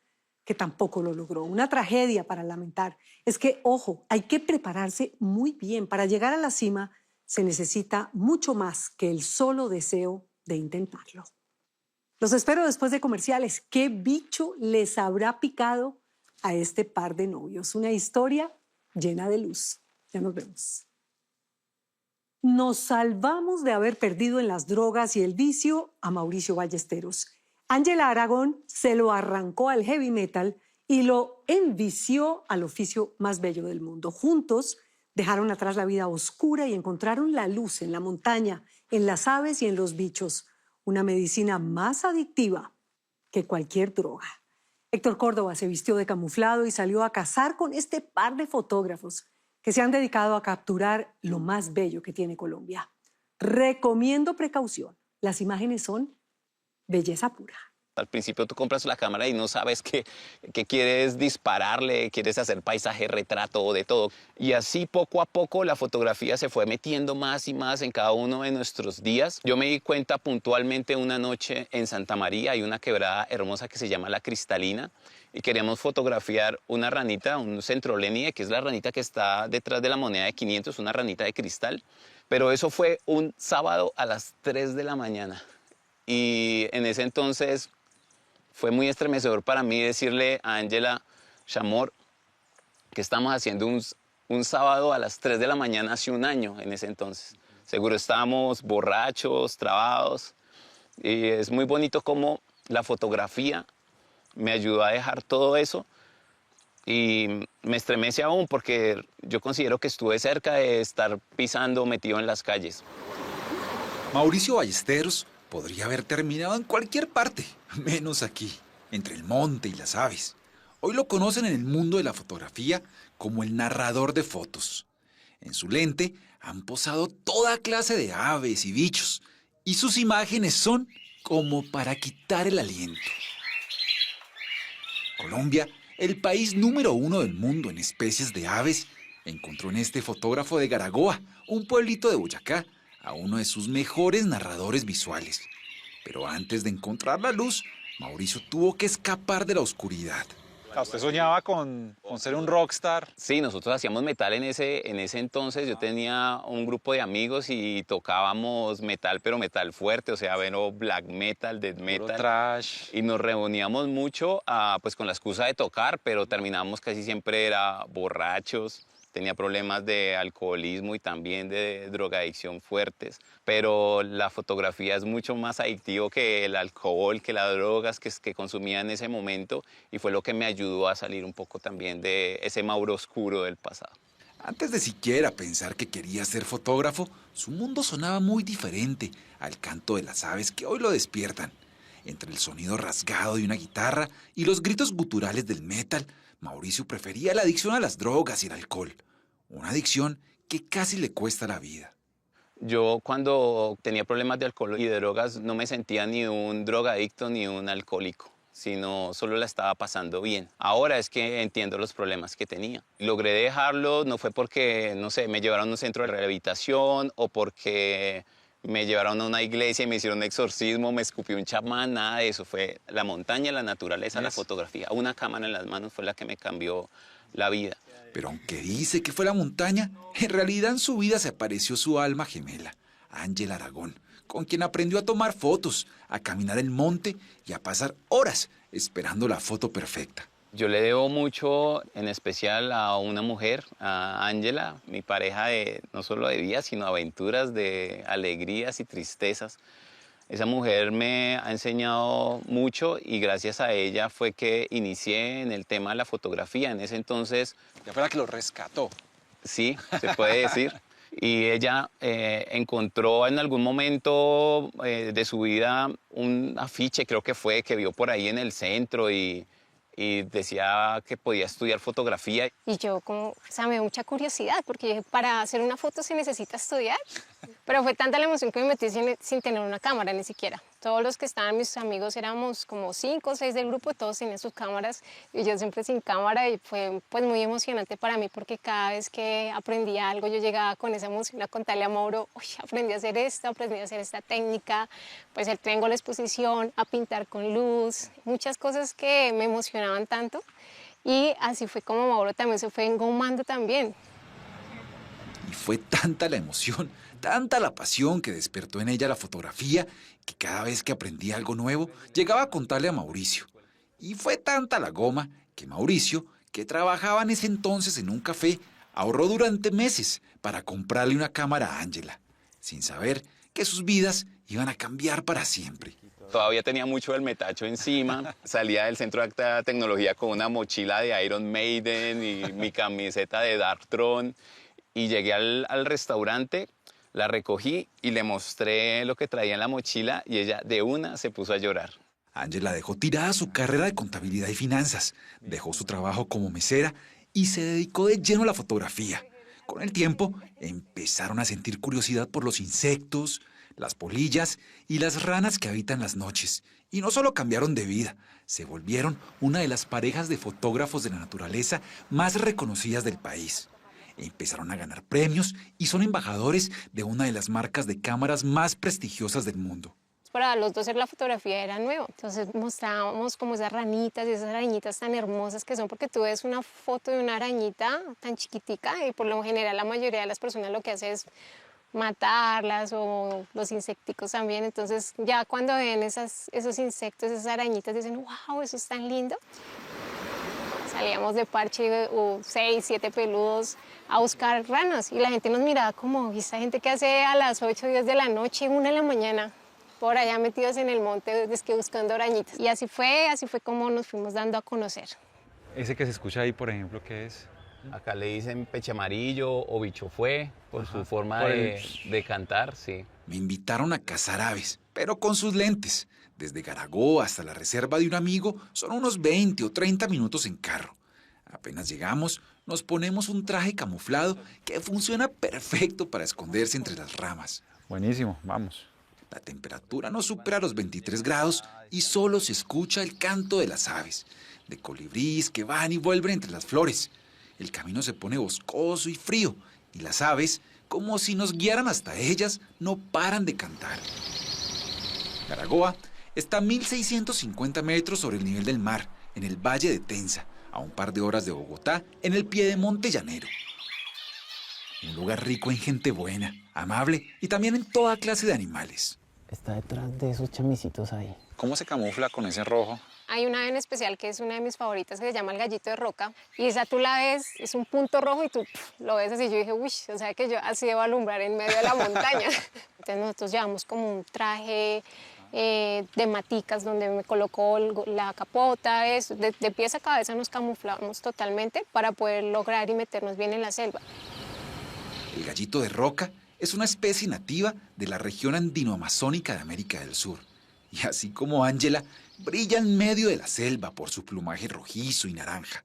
que tampoco lo logró. Una tragedia para lamentar. Es que, ojo, hay que prepararse muy bien. Para llegar a la cima se necesita mucho más que el solo deseo de intentarlo. Los espero después de comerciales. ¿Qué bicho les habrá picado a este par de novios? Una historia llena de luz. Ya nos vemos. Nos salvamos de haber perdido en las drogas y el vicio a Mauricio Ballesteros. Ángela Aragón se lo arrancó al heavy metal y lo envició al oficio más bello del mundo. Juntos dejaron atrás la vida oscura y encontraron la luz en la montaña, en las aves y en los bichos. Una medicina más adictiva que cualquier droga. Héctor Córdoba se vistió de camuflado y salió a cazar con este par de fotógrafos que se han dedicado a capturar lo más bello que tiene Colombia. Recomiendo precaución. Las imágenes son belleza pura. Al principio tú compras la cámara y no sabes que quieres dispararle, quieres hacer paisaje, retrato, de todo. Y así poco a poco la fotografía se fue metiendo más y más en cada uno de nuestros días. Yo me di cuenta puntualmente una noche en Santa María, hay una quebrada hermosa que se llama La Cristalina, y queríamos fotografiar una ranita, un centrolénide, que es la ranita que está detrás de la moneda de 500, una ranita de cristal. Pero eso fue un sábado a las 3 de la mañana. Y en ese entonces fue muy estremecedor para mí decirle a Ángela, Chamor, que estamos haciendo un sábado a las 3 de la mañana hace un año en ese entonces. Seguro estábamos borrachos, trabados. Y es muy bonito cómo la fotografía me ayudó a dejar todo eso. Y me estremece aún porque yo considero que estuve cerca de estar pisando, metido en las calles. Mauricio Ballesteros podría haber terminado en cualquier parte, menos aquí, entre el monte y las aves. Hoy lo conocen en el mundo de la fotografía como el narrador de fotos. En su lente han posado toda clase de aves y bichos, y sus imágenes son como para quitar el aliento. Colombia, el país número 1 del mundo en especies de aves, encontró en este fotógrafo de Garagoa, un pueblito de Boyacá, a uno de sus mejores narradores visuales. Pero antes de encontrar la luz, Mauricio tuvo que escapar de la oscuridad. ¿Usted soñaba con ser un rockstar? Sí, nosotros hacíamos metal en ese entonces. Yo tenía un grupo de amigos y tocábamos metal, pero metal fuerte, o sea, bueno, black metal, death metal. Trash. Y nos reuníamos mucho pues con la excusa de tocar, pero terminábamos casi siempre era borrachos. Tenía problemas de alcoholismo y también de drogadicción fuertes. Pero la fotografía es mucho más adictivo que el alcohol, que las drogas que consumía en ese momento. Y fue lo que me ayudó a salir un poco también de ese Mauro oscuro del pasado. Antes de siquiera pensar que quería ser fotógrafo, su mundo sonaba muy diferente al canto de las aves que hoy lo despiertan. Entre el sonido rasgado de una guitarra y los gritos guturales del metal, Mauricio prefería la adicción a las drogas y el alcohol. Una adicción que casi le cuesta la vida. Yo cuando tenía problemas de alcohol y de drogas no me sentía ni un drogadicto ni un alcohólico, sino solo la estaba pasando bien. Ahora es que entiendo los problemas que tenía. Logré dejarlo, no fue porque, no sé, me llevaron a un centro de rehabilitación o porque me llevaron a una iglesia y me hicieron un exorcismo, me escupió un chamán, nada de eso. Fue la montaña, la naturaleza, la fotografía. Una cámara en las manos fue la que me cambió la vida. Pero aunque dice que fue la montaña, en realidad en su vida se apareció su alma gemela, Ángela Aragón, con quien aprendió a tomar fotos, a caminar el monte y a pasar horas esperando la foto perfecta. Yo le debo mucho, en especial a una mujer, a Ángela, mi pareja de, no solo de vida, sino aventuras, de alegrías y tristezas. Esa mujer me ha enseñado mucho y gracias a ella fue que inicié en el tema de la fotografía. En ese entonces... Ya fue la que lo rescató. Sí, se puede decir. Y ella encontró en algún momento de su vida un afiche, creo que fue, que vio por ahí en el centro y decía que podía estudiar fotografía. Y yo como, o sea, me dio mucha curiosidad, porque para hacer una foto se necesita estudiar. Pero fue tanta la emoción que me metí sin tener una cámara ni siquiera. Todos los que estaban, mis amigos, éramos como 5 o 6 del grupo, todos tenían sus cámaras y yo siempre sin cámara, y fue pues muy emocionante para mí porque cada vez que aprendía algo yo llegaba con esa emoción a contarle a Mauro, uy, aprendí a hacer esto, aprendí a hacer esta técnica, pues el triángulo de exposición, a pintar con luz, muchas cosas que me emocionaban tanto, y así fue como Mauro también se fue engomando también. Y fue tanta la emoción, tanta la pasión que despertó en ella la fotografía, que cada vez que aprendía algo nuevo, llegaba a contarle a Mauricio. Y fue tanta la goma que Mauricio, que trabajaba en ese entonces en un café, ahorró durante meses para comprarle una cámara a Ángela, sin saber que sus vidas iban a cambiar para siempre. Todavía tenía mucho del metacho encima, salía del centro de alta tecnología con una mochila de Iron Maiden y mi camiseta de Darktron, y llegué al restaurante, la recogí y le mostré lo que traía en la mochila y ella de una se puso a llorar. Ángela dejó tirada su carrera de contabilidad y finanzas, dejó su trabajo como mesera y se dedicó de lleno a la fotografía. Con el tiempo empezaron a sentir curiosidad por los insectos, las polillas y las ranas que habitan las noches. Y no solo cambiaron de vida, se volvieron una de las parejas de fotógrafos de la naturaleza más reconocidas del país. Empezaron a ganar premios y son embajadores de una de las marcas de cámaras más prestigiosas del mundo. Para los dos la fotografía era nuevo, entonces mostrábamos como esas ranitas y esas arañitas tan hermosas que son, porque tú ves una foto de una arañita tan chiquitica y por lo general la mayoría de las personas lo que hace es matarlas, o los insecticos también. Entonces ya cuando ven esos insectos, esas arañitas, dicen, wow, eso es tan lindo. Salíamos de parche, 6, 7 peludos, a buscar ranas, y la gente nos miraba como, ¿y esta gente que hace a las 8, 10 de la noche, 1 de la mañana, por allá metidos en el monte, buscando arañitas? Y así fue como nos fuimos dando a conocer. Ese que se escucha ahí, por ejemplo, ¿qué es? Acá le dicen peche amarillo o bicho fue, por su forma de cantar, sí. Me invitaron a cazar aves, pero con sus lentes. Desde Garagó hasta la reserva de un amigo son unos 20 o 30 minutos en carro. Apenas llegamos, nos ponemos un traje camuflado que funciona perfecto para esconderse entre las ramas. Buenísimo, vamos. La temperatura no supera los 23 grados y solo se escucha el canto de las aves, de colibríes que van y vuelven entre las flores. El camino se pone boscoso y frío, y las aves, como si nos guiaran hasta ellas, no paran de cantar. Garagoa está a 1.650 metros sobre el nivel del mar, en el Valle de Tenza, a un par de horas de Bogotá, en el piedemonte llanero. Un lugar rico en gente buena, amable y también en toda clase de animales. Está detrás de esos chamisitos ahí. ¿Cómo se camufla con ese rojo? Hay una ave en especial que es una de mis favoritas, que se llama el gallito de roca, y esa tú la ves, es un punto rojo y tú lo ves así. Yo dije, uy, o sea que yo así debo alumbrar en medio de la montaña. Entonces nosotros llevamos como un traje de maticas donde me colocó la capota, de pies a cabeza nos camuflamos totalmente para poder lograr y meternos bien en la selva. El gallito de roca es una especie nativa de la región andino-amazónica de América del Sur. Y así como Ángela, brilla en medio de la selva por su plumaje rojizo y naranja.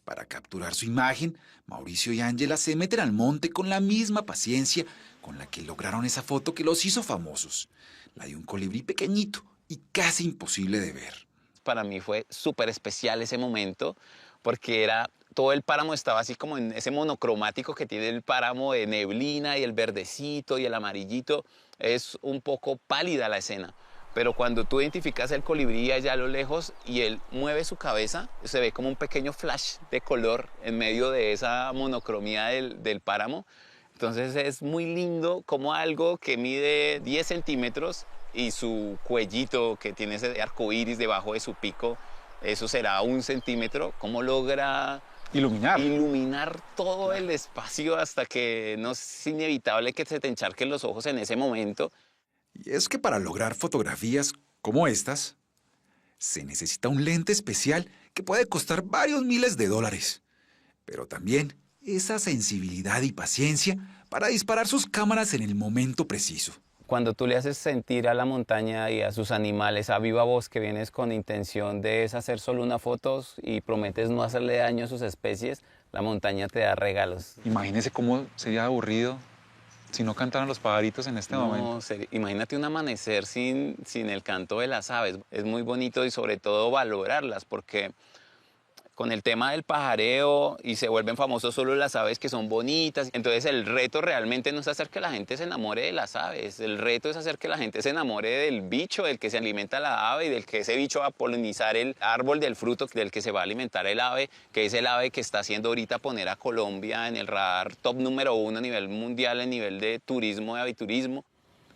Para capturar su imagen, Mauricio y Ángela se meten al monte con la misma paciencia con la que lograron esa foto que los hizo famosos, la de un colibrí pequeñito y casi imposible de ver. Para mí fue súper especial ese momento porque todo el páramo estaba así como en ese monocromático que tiene el páramo de neblina y el verdecito y el amarillito. Es un poco pálida la escena, pero cuando tú identificas el colibrí allá a lo lejos y él mueve su cabeza, se ve como un pequeño flash de color en medio de esa monocromía del páramo. Entonces es muy lindo como algo que mide 10 centímetros y su cuellito que tiene ese arco iris debajo de su pico, eso será 1 centímetro, cómo logra iluminar todo el espacio hasta que no es inevitable que se te encharquen los ojos en ese momento. Y es que para lograr fotografías como estas, se necesita un lente especial que puede costar varios miles de dólares, pero también esa sensibilidad y paciencia para disparar sus cámaras en el momento preciso. Cuando tú le haces sentir a la montaña y a sus animales a viva voz que vienes con intención de hacer solo una foto y prometes no hacerle daño a sus especies, la montaña te da regalos. Imagínese cómo sería aburrido si no cantaran los pajaritos en este momento. Imagínate un amanecer sin el canto de las aves. Es muy bonito y sobre todo valorarlas porque con el tema del pajareo y se vuelven famosos solo las aves que son bonitas. Entonces el reto realmente no es hacer que la gente se enamore de las aves, el reto es hacer que la gente se enamore del bicho del que se alimenta la ave y del que ese bicho va a polinizar el árbol del fruto del que se va a alimentar el ave, que es el ave que está haciendo ahorita poner a Colombia en el radar top número 1 a nivel mundial, a nivel de turismo, de aviturismo.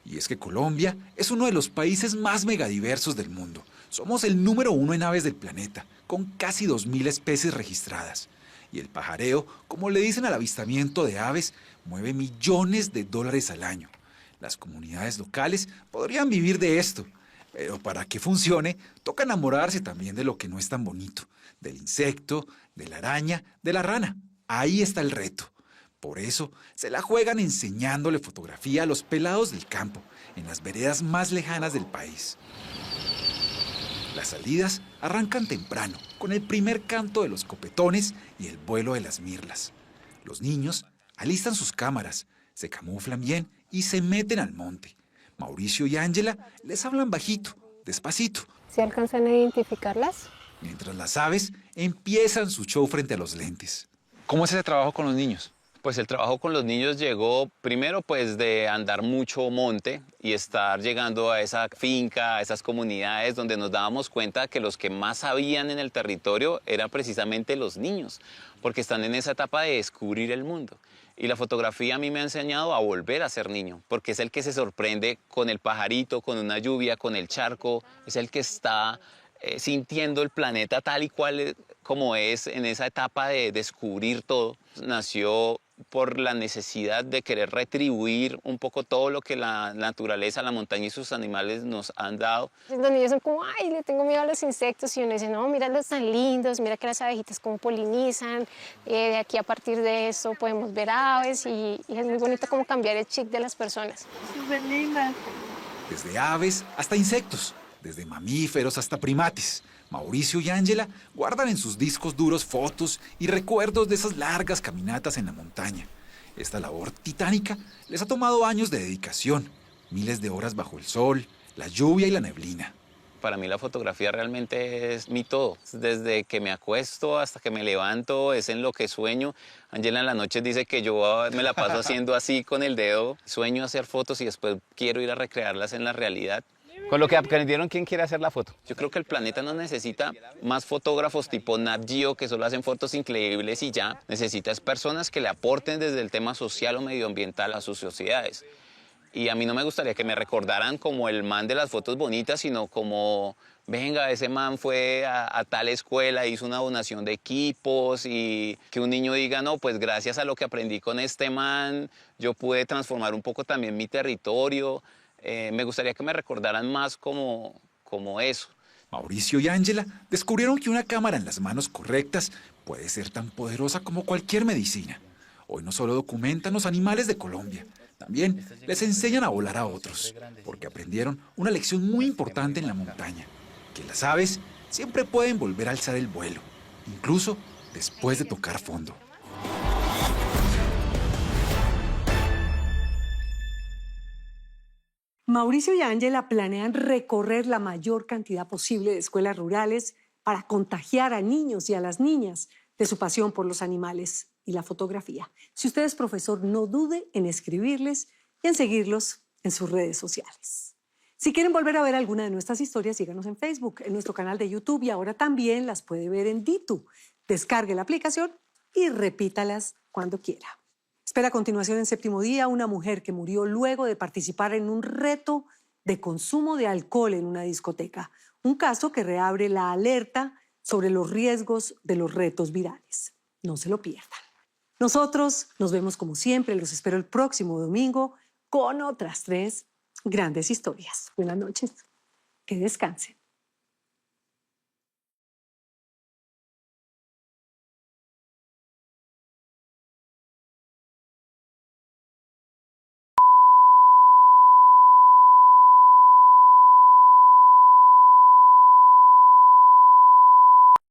Y es que Colombia es uno de los países más megadiversos del mundo. Somos el número 1 en aves del planeta, con casi 2.000 especies registradas. Y el pajareo, como le dicen al avistamiento de aves, mueve millones de dólares al año. Las comunidades locales podrían vivir de esto, pero para que funcione, toca enamorarse también de lo que no es tan bonito, del insecto, de la araña, de la rana. Ahí está el reto. Por eso se la juegan enseñándole fotografía a los pelados del campo, en las veredas más lejanas del país. Las salidas arrancan temprano, con el primer canto de los copetones y el vuelo de las mirlas. Los niños alistan sus cámaras, se camuflan bien y se meten al monte. Mauricio y Ángela les hablan bajito, despacito. ¿Se alcanzan a identificarlas? Mientras las aves empiezan su show frente a los lentes. ¿Cómo es ese trabajo con los niños? Pues el trabajo con los niños llegó primero pues de andar mucho monte y estar llegando a esa finca, a esas comunidades donde nos dábamos cuenta que los que más sabían en el territorio eran precisamente los niños, porque están en esa etapa de descubrir el mundo. Y la fotografía a mí me ha enseñado a volver a ser niño, porque es el que se sorprende con el pajarito, con una lluvia, con el charco, es el que está sintiendo el planeta tal y cual como es en esa etapa de descubrir todo. Nació por la necesidad de querer retribuir un poco todo lo que la naturaleza, la montaña y sus animales nos han dado. Los niños son como, ay, le tengo miedo a los insectos, y uno dice, no, míralos tan lindos, mira que las abejitas cómo polinizan, de aquí a partir de eso podemos ver aves y es muy bonito como cambiar el chip de las personas. Súper lindas. Desde aves hasta insectos, desde mamíferos hasta primates. Mauricio y Ángela guardan en sus discos duros fotos y recuerdos de esas largas caminatas en la montaña. Esta labor titánica les ha tomado años de dedicación, miles de horas bajo el sol, la lluvia y la neblina. Para mí la fotografía realmente es mi todo. Desde que me acuesto hasta que me levanto, es en lo que sueño. Ángela en la noche dice que yo me la paso haciendo así con el dedo. Sueño hacer fotos y después quiero ir a recrearlas en la realidad. Con lo que aprendieron, ¿quién quiere hacer la foto? Yo creo que el planeta no necesita más fotógrafos tipo Nat Geo que solo hacen fotos increíbles y ya. Necesita personas que le aporten desde el tema social o medioambiental a sus sociedades. Y a mí no me gustaría que me recordaran como el man de las fotos bonitas, sino como, venga, ese man fue a tal escuela, hizo una donación de equipos y que un niño diga, no, pues gracias a lo que aprendí con este man, yo pude transformar un poco también mi territorio. Me gustaría que me recordaran más como eso. Mauricio y Ángela descubrieron que una cámara en las manos correctas puede ser tan poderosa como cualquier medicina. Hoy no solo documentan los animales de Colombia, también les enseñan a volar a otros, porque aprendieron una lección muy importante en la montaña, que las aves siempre pueden volver a alzar el vuelo, incluso después de tocar fondo. Mauricio y Ángela planean recorrer la mayor cantidad posible de escuelas rurales para contagiar a niños y a las niñas de su pasión por los animales y la fotografía. Si usted es profesor, no dude en escribirles y en seguirlos en sus redes sociales. Si quieren volver a ver alguna de nuestras historias, síganos en Facebook, en nuestro canal de YouTube y ahora también las puede ver en Ditu. Descargue la aplicación y repítalas cuando quiera. Espera a continuación en Séptimo Día una mujer que murió luego de participar en un reto de consumo de alcohol en una discoteca. Un caso que reabre la alerta sobre los riesgos de los retos virales. No se lo pierdan. Nosotros nos vemos como siempre. Los espero el próximo domingo con otras 3 grandes historias. Buenas noches. Que descansen.